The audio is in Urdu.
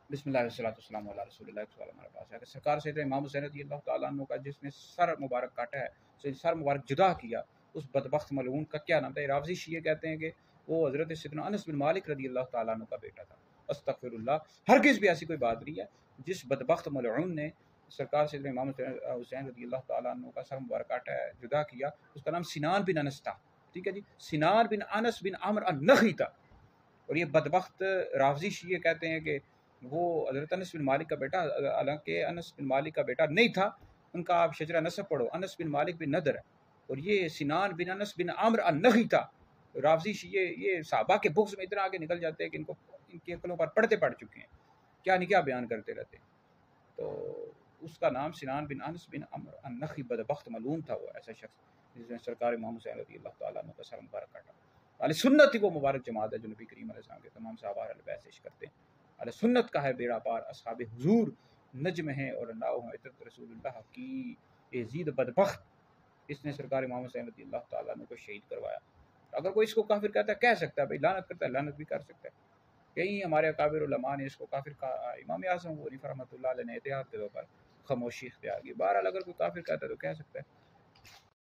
بسم اللہ والصلاۃ والسلام علی رسول اللہ۔ ایک سوال ہمارے پاس ہے کہ سرکار سید امام حسین رضی اللہ تعالیٰ عنہ کا جس نے سر مبارک کاٹا ہے، سر مبارک جدا کیا، اس بدبخت ملعون کا کیا نام تھا؟ رافضی شیعہ کہتے ہیں کہ وہ حضرت سیدنا انس بن مالک رضی اللہ تعالیٰ عنہ کا بیٹا تھا۔ استغفر اللہ، ہرگز بھی ایسی کوئی بات نہیں ہے۔ جس بدبخت ملعون نے سرکار سید امام حسین رضی اللہ تعالیٰ عنہ کا سر مبارک کاٹا ہے، جدا کیا، اس کا نام سنان بن انس تھا۔ ٹھیک ہے جی، سنان بن انس بن عمرو النخعی تھا۔ اور یہ بدبخت رافضی شیعہ کہتے ہیں کہ وہ حضرت انس بن مالک کا بیٹا، حالانکہ انس بن مالک کا بیٹا نہیں تھا۔ ان کا آپ شجرہ نسب پڑھو، انس بن مالک بن ندر ہے، اور یہ سنان بن انس بن عمرو النخعی تھا۔ رافضی شیعہ یہ صحابہ کے بغض میں اتنا آگے نکل جاتے ہیں کہ ان کی عقلوں پر پڑھتے پڑ چکے ہیں، کیا نہیں کیا بیان کرتے رہتے ہیں۔ تو اس کا نام سنان بن انس بن عمرو النخعی، بدبخت ملعون تھا وہ ایسا شخص جس نے سرکار امام حسین رضی اللہ تعالیٰ عنہ کا سر مبارک کاٹا۔ اہل سنت ہی وہ مبارک جماعت ہے جو نبی کریم علیہ السلام کے تمام صحابہ اہل بیت سے عشق کرتے ہیں۔ اہل سنت کا ہے بیڑا پار، اصحاب حضور نجم ہیں اور ناؤ ہیں عطرت رسول اللہ کی۔ یزید بدبخت، اس نے سرکار امام حسین رضی اللہ تعالیٰ عنہ کو شہید کروایا۔ اگر کوئی اس کو کافر کہتا ہے، کہہ سکتا ہے بھائی، لعنت کرتا ہے، لعنت بھی کر سکتا ہے۔ کئی ہمارے اکابر علماء نے اس کو کافر کہا، امام اعظم ابو حنیفہ رحمۃ اللہ علیہ نے احتیاط کے طور پر خاموشی اختیار کی۔ بہرحال اگر کوئی کافر کہتا ہے تو کہہ سکتا ہے۔